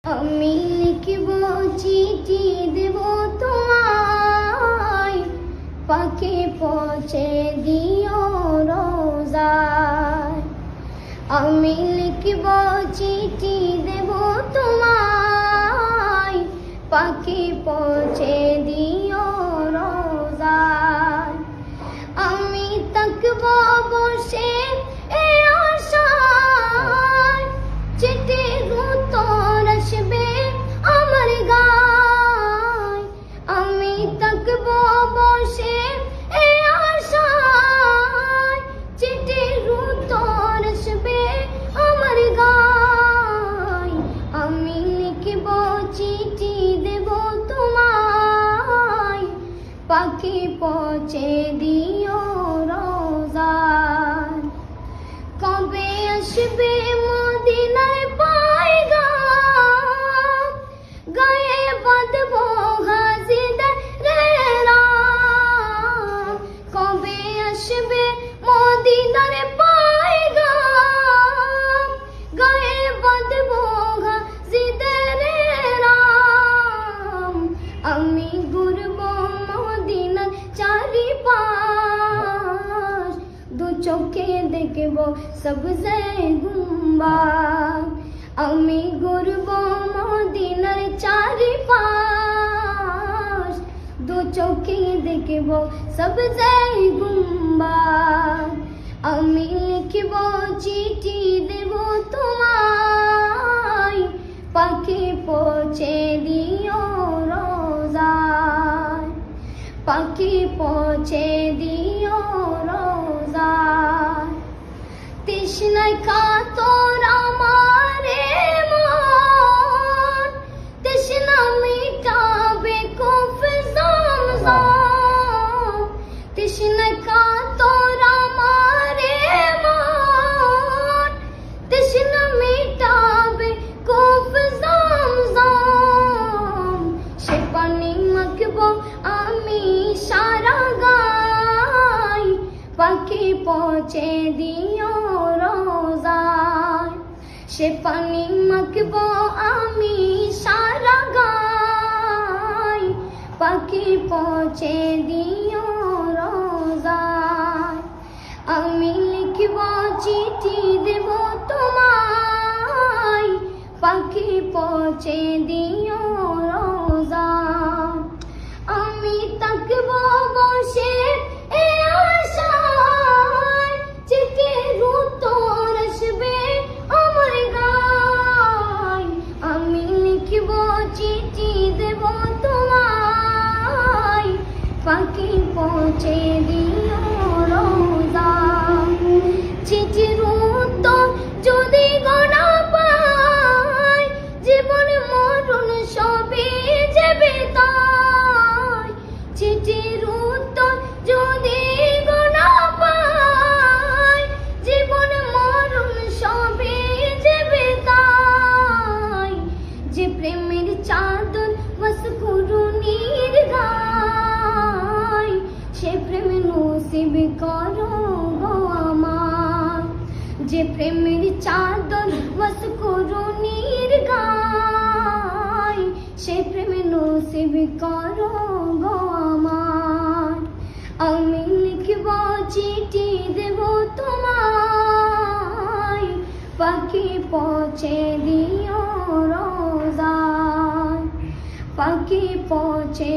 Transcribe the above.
আমি লিখব চিঠি দেব তোমায়, পাখি পৌঁছে দিও রোজায়। আমি লিখব চিঠি দেব তোমায়, পাখি পৌঁছে দিও রোজায়। আমি থাকব বসে এ আশায়, চিঠির উত্তর আসবে আমার গায়। আমি থাকব বসে এ আশায়, চিঠির উত্তর আসবে আমার গায়। আমি লিখব চিঠি দেব তোমায়, পাখি পৌঁছে দিও রোজায়। কবে আসবে মদিনার পয়গাম, গায়ে বাঁধব গাজীদের রাম। কবে আসবে মদিনার পয়গাম, গায়ে বাঁধব গাজীদের রাম। আমি ঘুরব মদিনার চারিপাশ, দু চোখে দেখব সবজে গুম্বাদ। আমি ঘুরব মদিনার চারিপাশ, দু চোখে দেখব সবজে গুম্বাদ। আমি লিখব চিঠি দেব তোমায়, পাখি পৌঁছে দিও রোজায়। পাখি পৌঁছে দিও রোজায়। তৃষ্ণায় কাতর আমার মন, তৃষ্ণা মিটাবে কূপ জমজম। তৃষ্ণায় কাতর আমার মন, তৃষ্ণা মিটাবে কূপ জমজম। সে পানি মাখব আমি সারা গায়, পাখি পৌঁছে দিও রোজায়। সে পানি মাখব আমি সারা গায়, পাখি পৌঁছে দিও রোজায়। আমি লিখব চিঠি দেব তোমায়, পাখি পৌঁছে দিও রোজায়। আমি থাকব বসে এ আশায়, চিঠির উত্তর আসবে আমার গায়। আমি লিখব চিঠি দেব তোমায়, পাখি পৌঁছে দিও রোজায়। চিঠির উত্তর যদি গোনা পাই, জীবন মরণ সবই যাবে তাই। চিঠির উত্তর যদি গোনা পাই, জীবন মরণ সবই যাবে তাই। যে প্রেমের চাদর বাস করুণীর গায়, সে প্রেম নসিব করো গো আমার। যে প্রেমের চাদর বাস করুণীর গায়, সে প্রেম নসিব করো গো আমার। আমি লিখব চিঠি দেব তোমায়, পাখি পৌঁছে দিও রোজায়। পাখি পৌঁছে